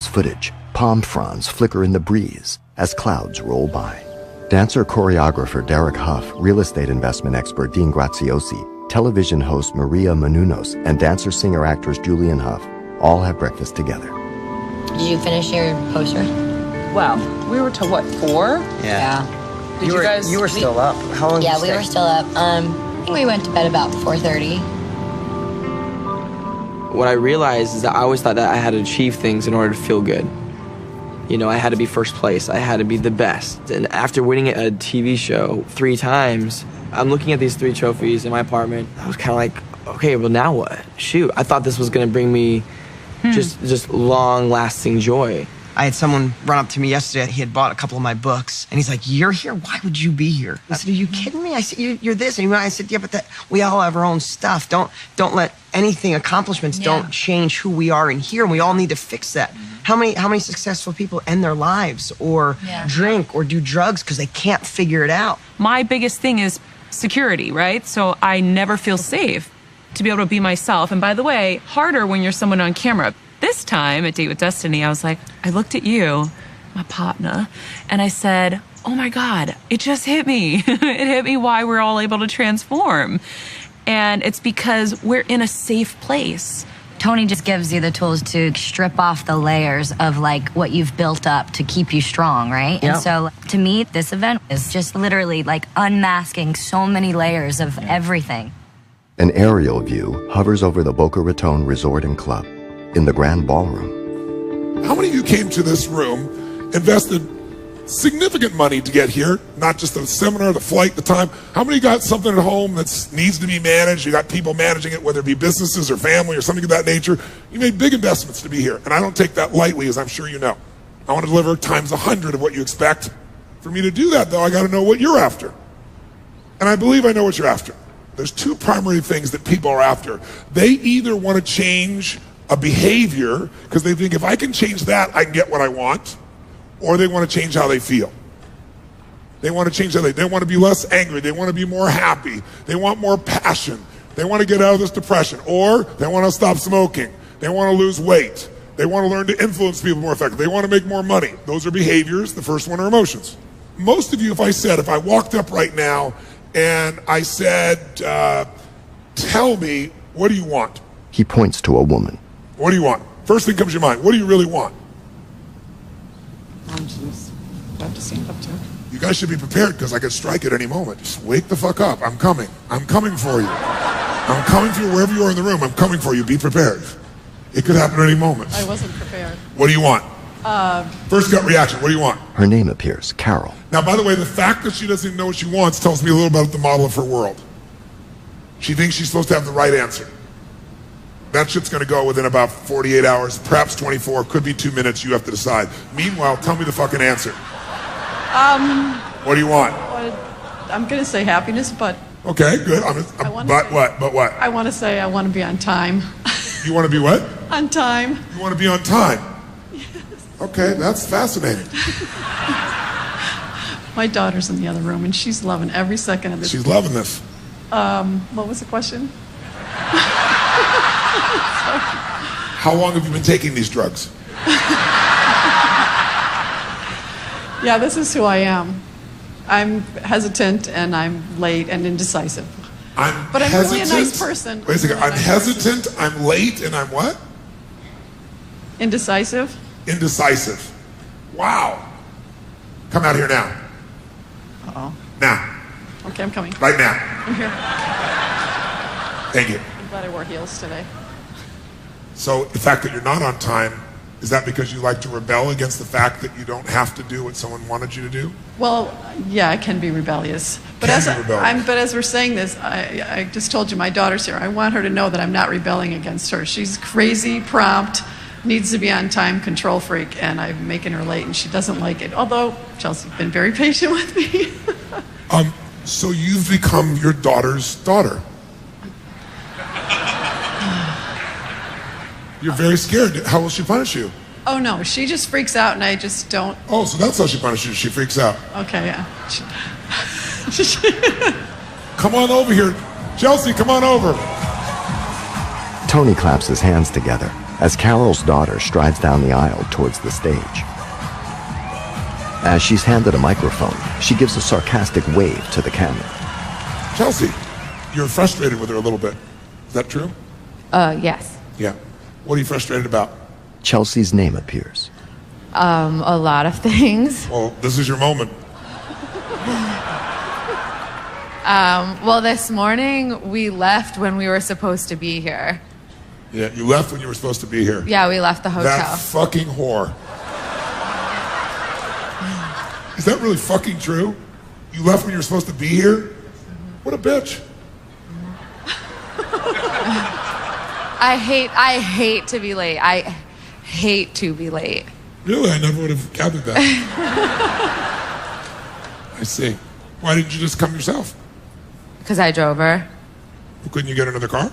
footage, palm fronds flicker in the breeze as clouds roll by. Dancer-choreographer Derek Huff, real estate investment expert Dean Graziosi, television host Maria Menounos, and dancer-singer-actress Julian Huff all have breakfast together. Did you finish your poster? Well, we were till what, 4? Yeah. Did you guys? You were still up. How long? Yeah, did you we were stay? still up. I think we went to bed about 4:30. What I realized is that I always thought that I had to achieve things in order to feel good. You know, I had to be first place. I had to be the best. And after winning a TV show 3 times, I'm looking at these 3 trophies in my apartment. I was kind of like, okay, well now what? Shoot, I thought this was going to bring me just long-lasting joy. I had someone run up to me yesterday. He had bought a couple of my books, and he's like, "You're here? Why would you be here?" I said, "Are you kidding me?" I said, "You're this." And I said, "Yeah, but we all have our own stuff. Don't let anything, accomplishments, don't change who we are in here, and we all need to fix that." How many successful people end their lives or drink or do drugs because they can't figure it out? My biggest thing is security, right? So I never feel safe to be able to be myself. And by the way, harder when you're someone on camera. This time at Date with Destiny, I was like, I looked at you, my partner, and I said, oh my God, it just hit me. It hit me why we're all able to transform. And it's because we're in a safe place. Tony just gives you the tools to strip off the layers of like what you've built up to keep you strong, right? Yep. And so to me, this event is just literally like unmasking so many layers of everything. An aerial view hovers over the Boca Raton Resort and Club in the Grand Ballroom. How many of you came to this room, invested significant money to get here, not just the seminar, the flight, the time? How many got something at home that needs to be managed? You got people managing it, whether it be businesses or family or something of that nature. You made big investments to be here, and I don't take that lightly, as I'm sure you know. I want to deliver times 100 of what you expect. For me to do that, though, I got to know what you're after. And I believe I know what you're after. There's 2 primary things that people are after. They either want to change a behavior because they think if I can change that, I can get what I want, or they want to change how they feel. They want to change how they want to be less angry. They want to be more happy. They want more passion. They want to get out of this depression, or they want to stop smoking. They want to lose weight. They want to learn to influence people more effectively. They want to make more money. Those are behaviors. The first one are emotions. Most of you, if I walked up right now and I said, tell me, what do you want? He points to a woman. What do you want? First thing comes to your mind. What do you really want? I'm just about to stand up to it. You guys should be prepared because I could strike at any moment. Just wake the fuck up. I'm coming. I'm coming for you. I'm coming for you wherever you are in the room. I'm coming for you. Be prepared. It could happen at any moment. I wasn't prepared. What do you want? First gut reaction. What do you want? Her name appears, Carol. Now, by the way, the fact that she doesn't even know what she wants tells me a little about the model of her world. She thinks she's supposed to have the right answer. That shit's going to go within about 48 hours, perhaps 24, could be 2 minutes. You have to decide. Meanwhile, tell me the fucking answer. What do you want? I'm going to say happiness, but... Okay, good. But what? I want to say I want to be on time. You want to be what? On time. You want to be on time? Yes. Okay, that's fascinating. My daughter's in the other room, and she's loving every second of this. She's loving this. What was the question? How long have you been taking these drugs? Yeah, this is who I am. I'm hesitant, and I'm late and indecisive. But I'm really a nice person. Wait a second. I'm hesitant, I'm late, and I'm what? Indecisive. Indecisive. Wow. Come out here now. Uh-oh. Now. Okay, I'm coming. Right now. I'm here. Thank you. I'm glad I wore heels today. So the fact that you're not on time, is that because you like to rebel against the fact that you don't have to do what someone wanted you to do? Well, yeah, I can be rebellious. But as we're saying this, I just told you my daughter's here. I want her to know that I'm not rebelling against her. She's crazy, prompt, needs to be on time, control freak, and I'm making her late, and she doesn't like it. Although Chelsea's been very patient with me. So you've become your daughter's daughter. You're very scared. How will she punish you? Oh, no, she just freaks out, and I just don't. Oh, so that's how she punishes you. She freaks out. Okay, yeah. Come on over here. Chelsea, come on over. Tony claps his hands together as Carol's daughter strides down the aisle towards the stage. As she's handed a microphone, she gives a sarcastic wave to the camera. Chelsea, you're frustrated with her a little bit. Is that true? Yes. Yeah. What are you frustrated about? Chelsea's name appears. A lot of things. Well, this is your moment. Well, this morning we left when we were supposed to be here. Yeah, you left when you were supposed to be here. Yeah, we left the hotel. That fucking whore. Is that really fucking true? You left when you were supposed to be here? What a bitch. I hate to be late. I hate to be late. Really? I never would have gathered that. I see. Why didn't you just come yourself? Because I drove her. Well, couldn't you get another car?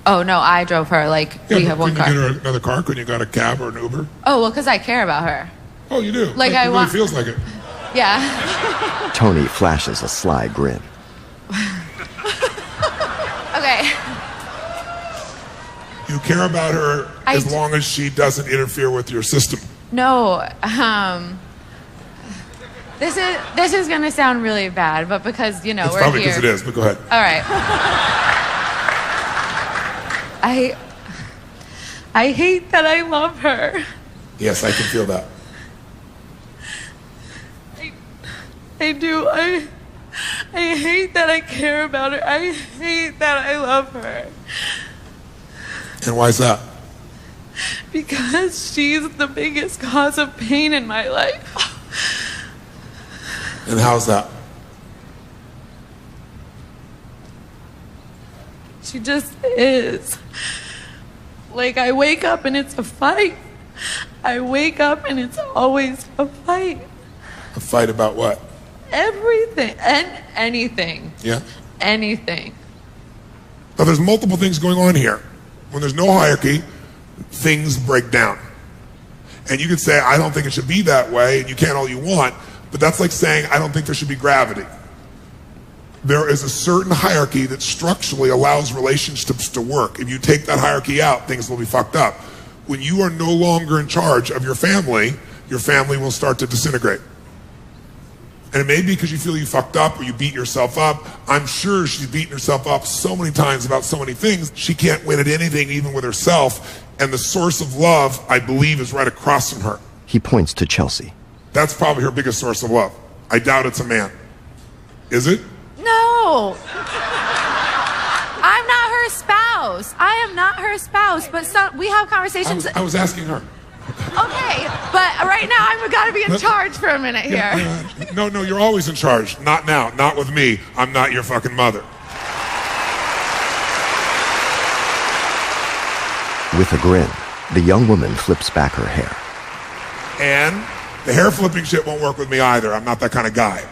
Oh, no, I drove her. Like, Yeah, we have one car. Couldn't you get another car? Couldn't you got a cab or an Uber? Oh, well, because I care about her. Oh, you do? Like, it really feels like it. Yeah. Tony flashes a sly grin. Okay. You care about her as long as she doesn't interfere with your system. No, this is gonna sound really bad, but because, you know, It's we're probably here. because it is, but go ahead. All right. I hate that I love her. Yes, I can feel that. I do. I hate that I care about her. I hate that I love her. And why is that? Because she's the biggest cause of pain in my life. And how's that? She just is. Like, I wake up and it's a fight. I wake up and it's always a fight. A fight about what? Everything. And anything. Yeah? Anything. Now, there's multiple things going on here. When there's no hierarchy, things break down. And you could say, I don't think it should be that way, and you can all you want, but that's like saying, I don't think there should be gravity. There is a certain hierarchy that structurally allows relationships to work. If you take that hierarchy out, things will be fucked up. When you are no longer in charge of your family will start to disintegrate. And it may be because you feel you fucked up or you beat yourself up. I'm sure she's beaten herself up so many times about so many things. She can't win at anything, even with herself. And the source of love, I believe, is right across from her. He points to Chelsea. That's probably her biggest source of love. I doubt it's a man. Is it? No. I'm not her spouse. I am not her spouse. But we have conversations. I was asking her. Okay, but right now I've got to be in charge for a minute here. No, you're always in charge. Not now. Not with me. I'm not your fucking mother. With a grin, the young woman flips back her hair. And the hair flipping shit won't work with me either. I'm not that kind of guy.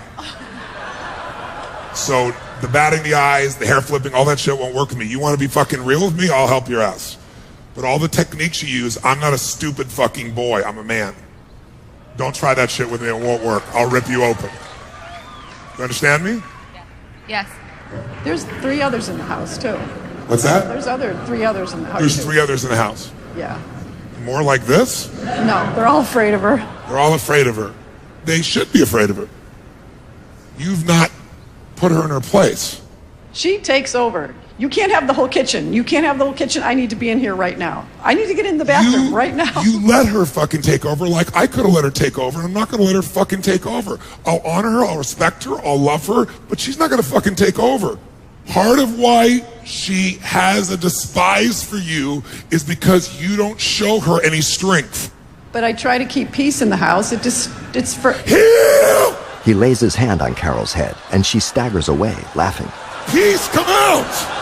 So the batting the eyes, the hair flipping, all that shit won't work with me. You want to be fucking real with me? I'll help your ass. But all the techniques you use, I'm not a stupid fucking boy. I'm a man. Don't try that shit with me. It won't work. I'll rip you open. You understand me? Yes. There's 3 others in the house, too. What's that? There's 3 others in the house. There's too. 3 others in the house. Yeah. More like this? No, they're all afraid of her. They're all afraid of her. They should be afraid of her. You've not put her in her place. She takes over. You can't have the whole kitchen. You can't have the whole kitchen. I need to be in here right now. I need to get in the bathroom right now. You let her fucking take over like I could have let her take over, and I'm not going to let her fucking take over. I'll honor her, I'll respect her, I'll love her, but she's not going to fucking take over. Part of why she has a despise for you is because you don't show her any strength. But I try to keep peace in the house. It's for... Heal! He lays his hand on Carol's head, and she staggers away, laughing. Peace, come out!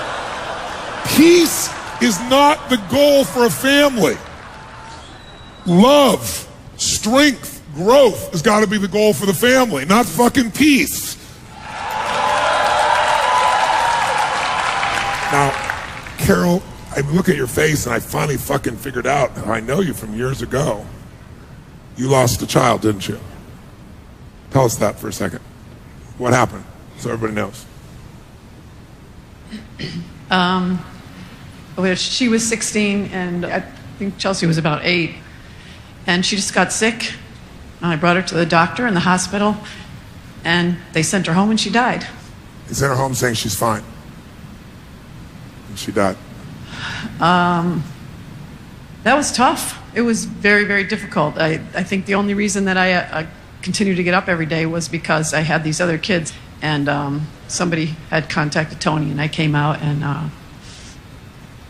Peace is not the goal for a family. Love, strength, growth has got to be the goal for the family, not fucking peace. Now, Carol, I look at your face and I finally fucking figured out, I know you from years ago. You lost a child, didn't you? Tell us that for a second. What happened? So everybody knows. She was 16, and I think Chelsea was about 8. And she just got sick. I brought her to the doctor in the hospital, and they sent her home, and she died. They sent her home saying she's fine. And she died. That was tough. It was very, very difficult. I think the only reason that I continued to get up every day was because I had these other kids, and somebody had contacted Tony, and I came out and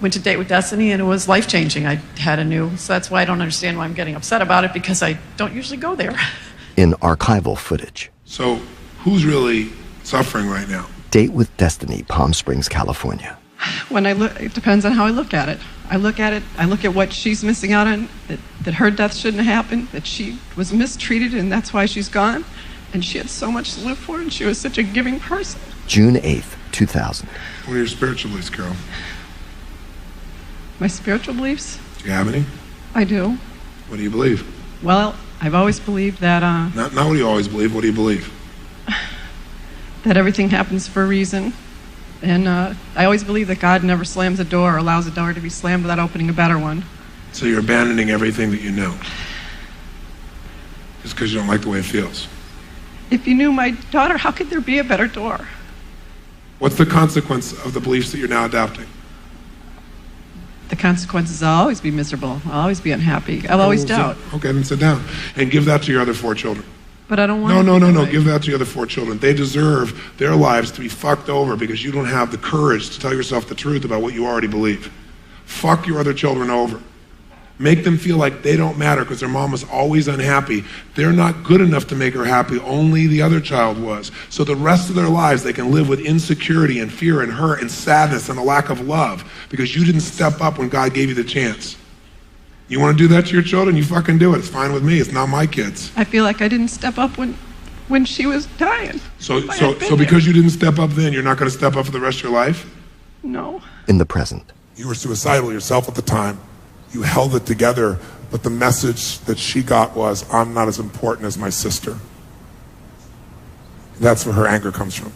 went to Date with Destiny, and it was life-changing. I had so that's why I don't understand why I'm getting upset about it, because I don't usually go there. In archival footage. So, who's really suffering right now? Date with Destiny, Palm Springs, California. When I look, it depends on how I look at it. I look at what she's missing out on, that her death shouldn't have happened, that she was mistreated, and that's why she's gone. And she had so much to live for, and she was such a giving person. June 8th, 2000. What are your spiritual beliefs, Carol? My spiritual beliefs? Do you have any? I do. What do you believe? Well, I've always believed that... Not what do you always believe, what do you believe? That everything happens for a reason. And I always believe that God never slams a door or allows a door to be slammed without opening a better one. So you're abandoning everything that you know? Just because you don't like the way it feels? If you knew my daughter, how could there be a better door? What's the consequence of the beliefs that you're now adopting? The consequences, I'll always be miserable. I'll always be unhappy. I'll always doubt. Okay, then sit down. And give that to your other 4 children. But I don't want No. Give that to your other 4 children. They deserve their lives to be fucked over because you don't have the courage to tell yourself the truth about what you already believe. Fuck your other children over. Make them feel like they don't matter because their mom was always unhappy. They're not good enough to make her happy. Only the other child was. So the rest of their lives, they can live with insecurity and fear and hurt and sadness and a lack of love because you didn't step up when God gave you the chance. You want to do that to your children? You fucking do it. It's fine with me. It's not my kids. I feel like I didn't step up when she was dying. So because you didn't step up then, you're not going to step up for the rest of your life? No. In the present. You were suicidal yourself at the time. You held it together, but the message that she got was, I'm not as important as my sister. That's where her anger comes from.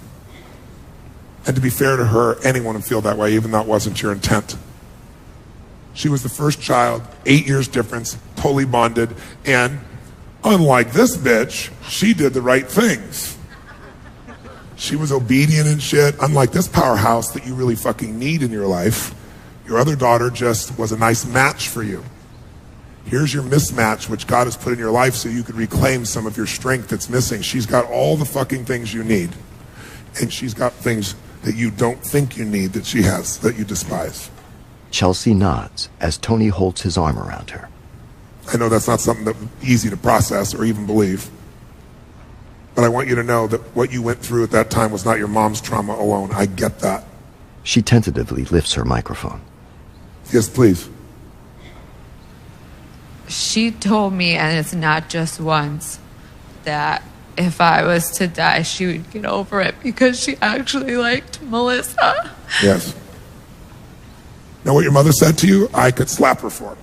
And to be fair to her, anyone would feel that way, even though it wasn't your intent. She was the first child, 8 years difference, totally bonded, and unlike this bitch, she did the right things. She was obedient and shit, unlike this powerhouse that you really fucking need in your life. Your other daughter just was a nice match for you. Here's your mismatch, which God has put in your life so you could reclaim some of your strength that's missing. She's got all the fucking things you need. And she's got things that you don't think you need that she has, that you despise. Chelsea nods as Tony holds his arm around her. I know that's not something that's easy to process or even believe. But I want you to know that what you went through at that time was not your mom's trauma alone. I get that. She tentatively lifts her microphone. Yes, please. She told me, and it's not just once, that if I was to die, she would get over it because she actually liked Melissa. Yes. Now, what your mother said to you, I could slap her for it.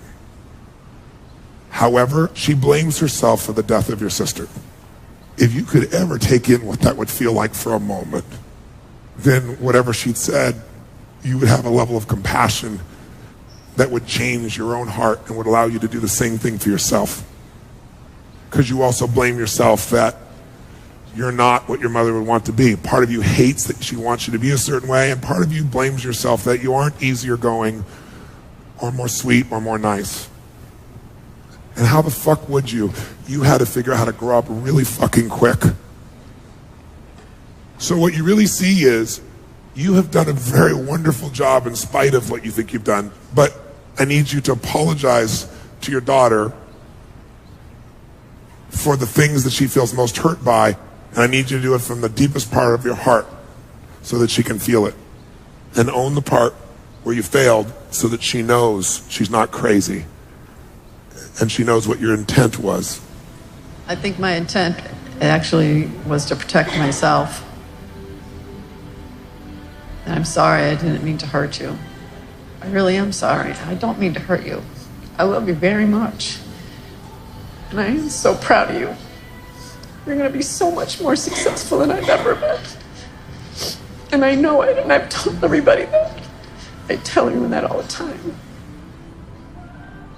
However, she blames herself for the death of your sister. If you could ever take in what that would feel like for a moment, then whatever she'd said, you would have a level of compassion that would change your own heart and would allow you to do the same thing for yourself. Because you also blame yourself that you're not what your mother would want to be. Part of you hates that she wants you to be a certain way, and part of you blames yourself that you aren't easier going or more sweet or more nice. And how the fuck would you? You had to figure out how to grow up really fucking quick. So what you really see is you have done a very wonderful job in spite of what you think you've done, but I need you to apologize to your daughter for the things that she feels most hurt by, and I need you to do it from the deepest part of your heart so that she can feel it. And own the part where you failed so that she knows she's not crazy and she knows what your intent was. I think my intent actually was to protect myself. And I'm sorry, I didn't mean to hurt you. I really am sorry. I don't mean to hurt you. I love you very much. And I am so proud of you. You're going to be so much more successful than I've ever been. And I know it, and I've told everybody that. I tell him that all the time.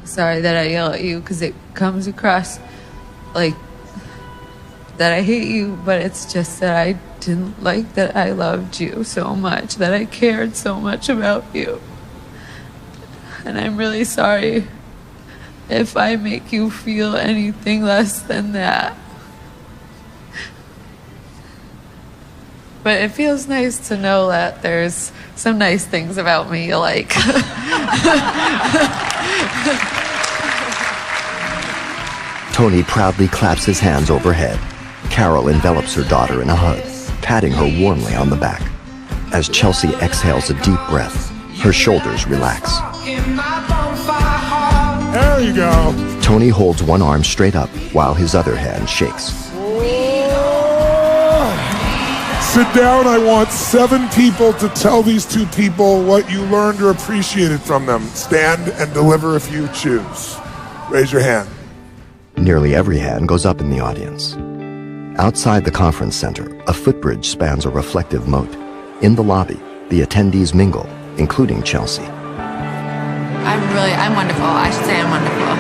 Sorry that I yell at you because it comes across like that I hate you, but it's just that I didn't like that I loved you so much, that I cared so much about you. And I'm really sorry if I make you feel anything less than that. But it feels nice to know that there's some nice things about me you like. Tony proudly claps his hands overhead. Carol envelops her daughter in a hug, patting her warmly on the back. As Chelsea exhales a deep breath, her shoulders relax. There you go. Tony holds one arm straight up while his other hand shakes. Sit down. I want 7 people to tell these 2 people what you learned or appreciated from them. Stand and deliver if you choose. Raise your hand. Nearly every hand goes up in the audience. Outside the conference center, a footbridge spans a reflective moat. In the lobby, the attendees mingle, including Chelsea. I'm wonderful. I should say I'm wonderful.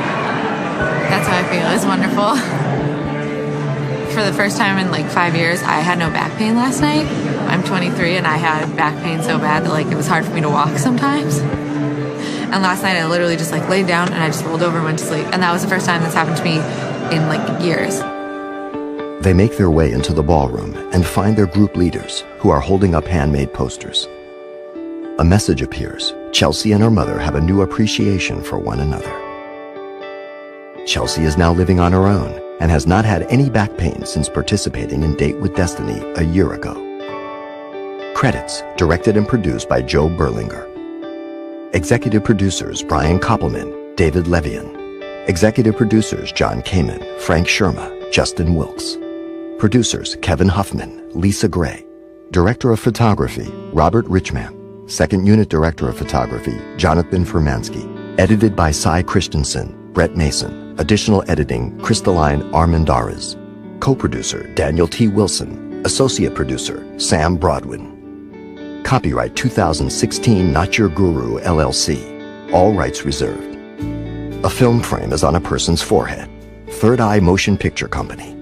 That's how I feel. It's wonderful. For the first time in like 5 years, I had no back pain last night. I'm 23 and I had back pain so bad that like it was hard for me to walk sometimes. And last night I literally just like laid down and I just rolled over and went to sleep. And that was the first time that's happened to me in like years. They make their way into the ballroom and find their group leaders, who are holding up handmade posters. A message appears. Chelsea and her mother have a new appreciation for one another. Chelsea is now living on her own and has not had any back pain since participating in Date with Destiny a year ago. Credits, directed and produced by Joe Berlinger. Executive producers Brian Koppelman, David Levian. Executive producers John Kamen, Frank Sherma, Justin Wilkes. Producers Kevin Huffman, Lisa Gray. Director of Photography, Robert Richman. Second Unit Director of Photography, Jonathan Furmansky. Edited by Cy Christensen, Brett Mason. Additional editing, Crystalline Armendariz. Co-producer, Daniel T. Wilson. Associate producer, Sam Broadwin. Copyright 2016 Not Your Guru, LLC. All rights reserved. A film frame is on a person's forehead. Third Eye Motion Picture Company.